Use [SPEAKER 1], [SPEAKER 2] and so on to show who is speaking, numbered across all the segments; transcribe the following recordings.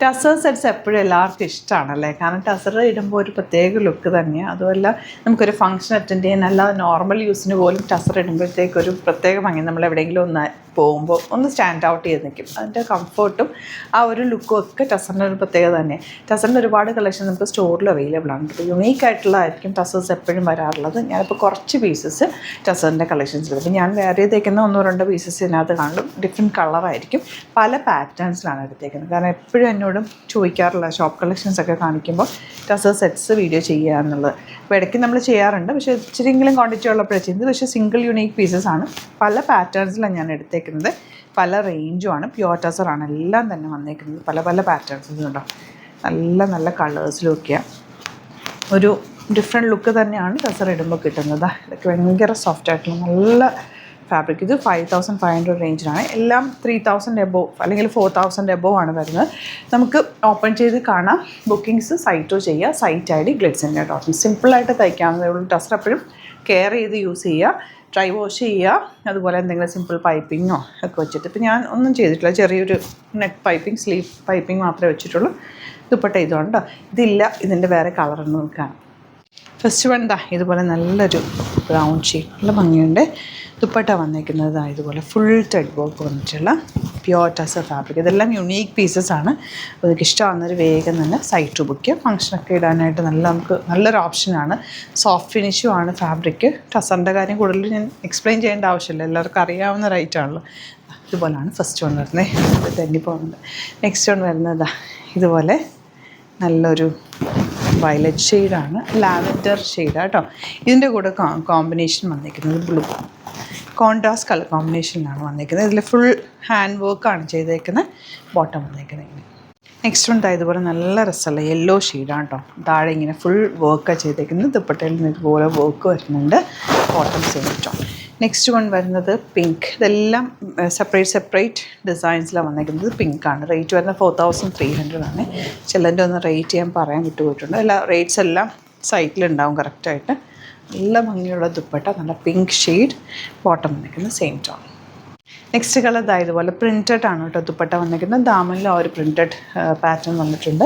[SPEAKER 1] Tussar sets എപ്പോഴും എല്ലാവർക്കും ഇഷ്ടമാണല്ലേ, കാരണം ടസർ ഇടുമ്പോൾ ഒരു പ്രത്യേക ലുക്ക് തന്നെയാണ്. അതുമല്ല നമുക്കൊരു ഫംഗ്ഷൻ അറ്റൻഡ് ചെയ്യാൻ, അല്ലാതെ നോർമൽ യൂസിന് പോലും ടസർ ഇടുമ്പോഴത്തേക്കൊരു പ്രത്യേക ഭംഗി. നമ്മൾ എവിടെയെങ്കിലും ഒന്ന് പോകുമ്പോൾ ഒന്ന് സ്റ്റാൻഡ് ഔട്ട് ചെയ്ത് നിൽക്കും. അതിൻ്റെ കംഫർട്ടും ആ ഒരു ലുക്കും ഒക്കെ ടസറിൻ്റെ ഒരു പ്രത്യേകത തന്നെ. ടസറിൻ്റെ ഒരുപാട് കളക്ഷൻ നമുക്ക് സ്റ്റോറിൽ അവൈലബിൾ ആണ്. ഇപ്പോൾ യുണീക്ക് ആയിട്ടുള്ളതായിരിക്കും ടസേഴ്സ് എപ്പോഴും വരാറുള്ളത്. ഞാനിപ്പോൾ കുറച്ച് പീസസ് ടസറിൻ്റെ കളക്ഷൻസ് എടുക്കും. ഞാൻ വേറെ ചെയ്തേക്കുന്ന 1-2 പീസസ് ഇതിനകത്ത് കാണും. ഡിഫറെൻറ്റ് കളറായിരിക്കും, പല പാറ്റേൺസിലാണ് എടുത്തേക്കുന്നത്. കാരണം എപ്പോഴും എന്നോടും ചോദിക്കാറുള്ള ഷോപ്പ് കളക്ഷൻസ് ഒക്കെ കാണിക്കുമ്പോൾ ടസർ സെറ്റ്സ് വീഡിയോ ചെയ്യുക എന്നുള്ളത്. അപ്പോൾ ഇടയ്ക്ക് നമ്മൾ ചെയ്യാറുണ്ട്, പക്ഷേ ഇച്ചിരിയെങ്കിലും ക്വാണ്ടിറ്റി ഉള്ളപ്പോഴേ ചെയ്യുന്നത്. പക്ഷേ സിംഗിൾ യൂണീക്ക് പീസസ് ആണ്, പല പാറ്റേൺസിലാണ് ഞാൻ എടുത്തേക്കുന്നത്, പല റേഞ്ചുമാണ്. പ്യുവർ ടസറാണ് എല്ലാം തന്നെ വന്നേക്കുന്നത്, പല പല പാറ്റേൺസ് ഉണ്ടോ, നല്ല നല്ല കളേഴ്സിലൊക്കെയാണ്. ഒരു ഡിഫറെൻറ്റ് ലുക്ക് തന്നെയാണ് ടസർ ഇടുമ്പോൾ കിട്ടുന്നത്. ഇതൊക്കെ ഭയങ്കര സോഫ്റ്റ് ആയിട്ടുള്ള നല്ല ഫാബ്രിക്. ഇത് 5500 റേഞ്ചിലാണ്. എല്ലാം 3000 എബോവ് അല്ലെങ്കിൽ 4000 എബോവ് ആണ് വരുന്നത്. നമുക്ക് ഓപ്പൺ ചെയ്ത് കാണാം. ബുക്കിംഗ്സ് സൈറ്റോ ചെയ്യുക. Site ID glitzindia.in. സിമ്പിളായിട്ട് തയ്ക്കാവുന്നതേ ഉള്ളൂ. ടസർ എപ്പോഴും കെയർ ചെയ്ത് യൂസ് ചെയ്യുക, ഡ്രൈ വാഷ് ചെയ്യുക. അതുപോലെ എന്തെങ്കിലും സിമ്പിൾ പൈപ്പിങ്ങോ ഒക്കെ വെച്ചിട്ട്. ഇപ്പോൾ ഞാൻ ഒന്നും ചെയ്തിട്ടില്ല, ചെറിയൊരു നെക്ക് പൈപ്പിംഗ്, സ്ലീവ് പൈപ്പിംഗ് മാത്രമേ വെച്ചിട്ടുള്ളൂ. ദുപ്പട്ട ഇതുകൊണ്ട് ഇതില്ല, ഇതിൻ്റെ വേറെ കളറൊന്നും നോക്കാം. ഫസ്റ്റ് വൺ ഇതുപോലെ നല്ലൊരു ബ്രൗൺ ഷെയ്ഡ്, നല്ല ഭംഗിയുണ്ട്. ദുപ്പട്ട വന്നേക്കുന്നത് ഇതുപോലെ ഫുൾ ത്രെഡ് വർക്ക് വന്നിട്ടുള്ള പ്യുവർ ടസർ ഫാബ്രിക്. ഇതെല്ലാം യുണീക്ക് പീസസ് ആണ്. അതൊക്കെ ഇഷ്ടമാകുന്നൊരു വേഗം തന്നെ സൈറ്റ് ബുക്ക് ചെയ്യുക. ഫംഗ്ഷനൊക്കെ ഇടാനായിട്ട് നമുക്ക് നല്ലൊരു ഓപ്ഷനാണ്. സോഫ്റ്റ് ഫിനിഷും ആണ് ഫാബ്രിക്. ടസറിൻ്റെ കാര്യം കൂടുതൽ ഞാൻ എക്സ്പ്ലെയിൻ ചെയ്യേണ്ട ആവശ്യമില്ല, എല്ലാവർക്കും അറിയാവുന്ന റൈറ്റാണല്ലോ. ഇതുപോലെയാണ് ഫസ്റ്റ് വൺ വരുന്നത്. തെന്നി പോകുന്നത്. നെക്സ്റ്റ് വൺ വരുന്നത് ഇതുപോലെ നല്ലൊരു വയലറ്റ് ഷെയ്ഡാണ്, ലാവൻഡർ ഷെയ്ഡാണ് കേട്ടോ. ഇതിൻ്റെ കൂടെ കോമ്പിനേഷൻ വന്നിരിക്കുന്നത് ബ്ലൂ കോൺട്രാസ്റ്റ് കളർ കോമ്പിനേഷനിലാണ് വന്നിരിക്കുന്നത്. ഇതിൽ ഫുൾ ഹാൻഡ് വർക്കാണ് ചെയ്തേക്കുന്നത്. ബോട്ടം വന്നിരിക്കുന്നത് ഇങ്ങനെ. നെക്സ്റ്റ് വൺ ഇതുപോലെ നല്ല രസമുള്ള യെല്ലോ ഷെയ്ഡാണ് കേട്ടോ. താഴെ ഇങ്ങനെ ഫുൾ വർക്കാണ് ചെയ്തേക്കുന്നത്. ദുപ്പട്ടയിൽ നിന്ന് ഇതുപോലെ വർക്ക് വരുന്നുണ്ട്. Bottom same tone. Next one വരുന്നത് പിങ്ക്. ഇതെല്ലാം സെപ്പറേറ്റ് ഡിസൈൻസിലാണ് വന്നിരിക്കുന്നത്. പിങ്കാണ്. റേറ്റ് വരുന്നത് 4300 ആണ്. ചിലൻ്റെ ഒന്ന് റേറ്റ് ഞാൻ പറയാൻ വിട്ടുപോയിട്ടുണ്ട്. എല്ലാ റേറ്റ്സ് എല്ലാം സൈറ്റിലുണ്ടാവും കറക്റ്റായിട്ട്. നല്ല ഭംഗിയുള്ള ദുപ്പട്ട, നല്ല പിങ്ക് ഷെയ്ഡ്. ബോട്ടം വന്നിരിക്കുന്നത് സെയിം ടോൺ. നെക്സ്റ്റ് കളർ ഇതുപോലെ പ്രിൻറ്റഡ് ആണ് കേട്ടോ ദുപ്പട്ട വന്നിരിക്കുന്നത്. ദാമനിൽ ആ ഒരു പ്രിൻറ്റഡ് പാറ്റേൺ വന്നിട്ടുണ്ട്.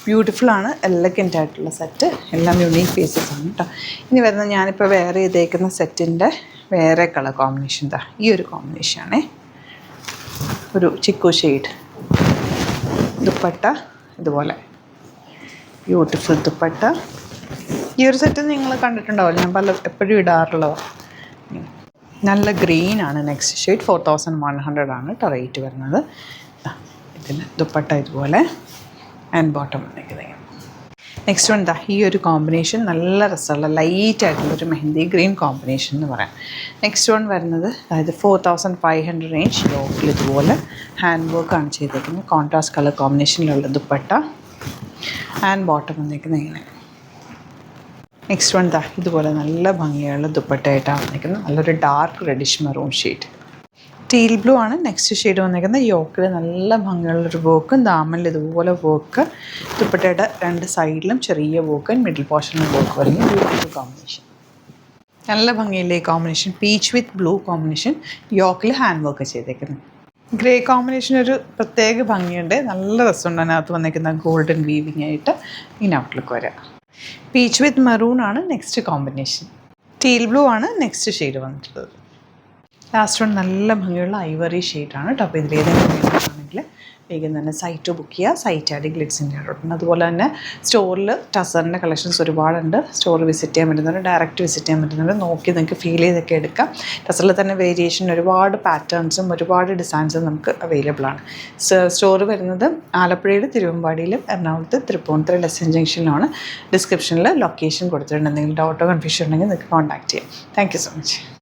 [SPEAKER 1] ബ്യൂട്ടിഫുൾ ആണ്, എലഗൻ്റ് ആയിട്ടുള്ള സെറ്റ്. എല്ലാം യുണീക്ക് പീസസ് ആണ് കേട്ടോ. ഇനി വരുന്നത് ഞാനിപ്പോൾ വേറെ ചെയ്തേക്കുന്ന സെറ്റിൻ്റെ വേറെ കളർ കോമ്പിനേഷൻ ഈ ഒരു കോമ്പിനേഷനാണേ. ഒരു ചിക്കു ഷെയ്ഡ് ദുപ്പട്ട ഇതുപോലെ ബ്യൂട്ടിഫുൾ ദുപ്പട്ട. ഈ ഒരു സെറ്റ് നിങ്ങൾ കണ്ടിട്ടുണ്ടാവില്ല, ഞാൻ എപ്പോഴും ഇടാറുള്ളതാണ്. നല്ല ഗ്രീൻ ആണ് നെക്സ്റ്റ് ഷെയ്ഡ്. 4100 ആണ് കേട്ടോ റേറ്റ് വരുന്നത്. ഇതിന് ദുപ്പട്ട ഇതുപോലെ ആൻഡ് ബോട്ടം വന്നിരിക്കുന്നത്. നെക്സ്റ്റ് വൺ ഈ ഒരു കോമ്പിനേഷൻ നല്ല രസമുള്ള ലൈറ്റ് ആയിട്ടുള്ളൊരു മെഹന്തി ഗ്രീൻ കോമ്പിനേഷൻ എന്ന് പറയാം. നെക്സ്റ്റ് വൺ വരുന്നത് 4500 റേഞ്ച്. യോക്കിൽ ഇതുപോലെ ഹാൻഡ് വർക്കാണ് ചെയ്തേക്കുന്നത്. കോൺട്രാസ്റ്റ് കളർ കോമ്പിനേഷനിലുള്ള ദുപ്പട്ട ആൻഡ് ബോട്ടം വന്നിരിക്കുന്നത് ഇങ്ങനെ. നെക്സ്റ്റ് വൺ ഇതുപോലെ നല്ല ഭംഗിയുള്ള ദുപ്പട്ടയായിട്ടാണ് വന്നിരിക്കുന്നത്. നല്ലൊരു dark reddish maroon shade. Teal blue ആണ് നെക്സ്റ്റ് ഷെയ്ഡ് വന്നിരിക്കുന്നത്. യോക്കിൽ നല്ല ഭംഗിയുള്ളൊരു വർക്കും, ദാമനിൽ ഇതുപോലെ വർക്ക്, ദുപ്പട്ടയുടെ 2 സൈഡിലും ചെറിയ വർക്ക്, മിഡിൽ പോർഷനിൽ വർക്ക് വരുന്ന ബ്യൂട്ടിഫുൾ കോമ്പിനേഷൻ. നല്ല ഭംഗിയില്ലേ combination. Peach with blue combination. യോക്കിൽ ഹാൻഡ് വർക്ക് ചെയ്തേക്കുന്നത്. ഗ്രേ കോമ്പിനേഷൻ ഒരു പ്രത്യേക ഭംഗിയുണ്ട്. നല്ല രസമുണ്ട് അതിനകത്ത് വന്നിരിക്കുന്ന ഗോൾഡൻ വീവിങ് ആയിട്ട് ഇങ്ങനെ ഔട്ട്ലുക്ക് വരാം. പീച്ച് വിത്ത് മെറൂൺ ആണ് നെക്സ്റ്റ് കോമ്പിനേഷൻ. ടീൽ ബ്ലൂ ആണ് നെക്സ്റ്റ് ഷെയ്ഡ് വന്നിട്ടുള്ളത്. ലാസ്റ്റ് വൺ നല്ല ഭംഗിയുള്ള ഐവറി ഷെയ്ഡാണ് കേട്ടോ. അപ്പോൾ ഇതിലേതെങ്കിലും ആണെങ്കിൽ വേഗം തന്നെ സൈറ്റ് ബുക്ക് ചെയ്യുക. Site ID glitzindia.in. അതുപോലെ തന്നെ സ്റ്റോറിൽ ടസറിൻ്റെ കളക്ഷൻസ് ഒരുപാടുണ്ട്. സ്റ്റോർ വിസിറ്റ് ചെയ്യാൻ പറ്റുന്നുണ്ട്, ഡയറക്റ്റ് വിസിറ്റ് ചെയ്യാൻ പറ്റുന്നുണ്ട്. നോക്കി നിങ്ങൾക്ക് ഫീൽ ചെയ്തൊക്കെ എടുക്കാം. ടസറിൽ തന്നെ വേരിയേഷൻ ഒരുപാട് പാറ്റേൺസും ഒരുപാട് ഡിസൈൻസും നമുക്ക് അവൈലബിൾ ആണ്. സ്റ്റോർ വരുന്നത് ആലപ്പുഴയിൽ, തിരുവമ്പാടിയിലും, എറണാകുളത്ത്, തൃപ്പൂണിത്തുറ ലെസൺ ജംഗ്ഷനിലാണ്. ഡിസ്ക്രിപ്ഷനിൽ ലൊക്കേഷൻ കൊടുത്തിട്ടുണ്ട്. എന്തെങ്കിലും ഡൗട്ടോ കൺഫ്യൂഷൻ ഉണ്ടെങ്കിൽ നിങ്ങൾക്ക് കോൺടാക്ട് ചെയ്യാം. Thank you so much.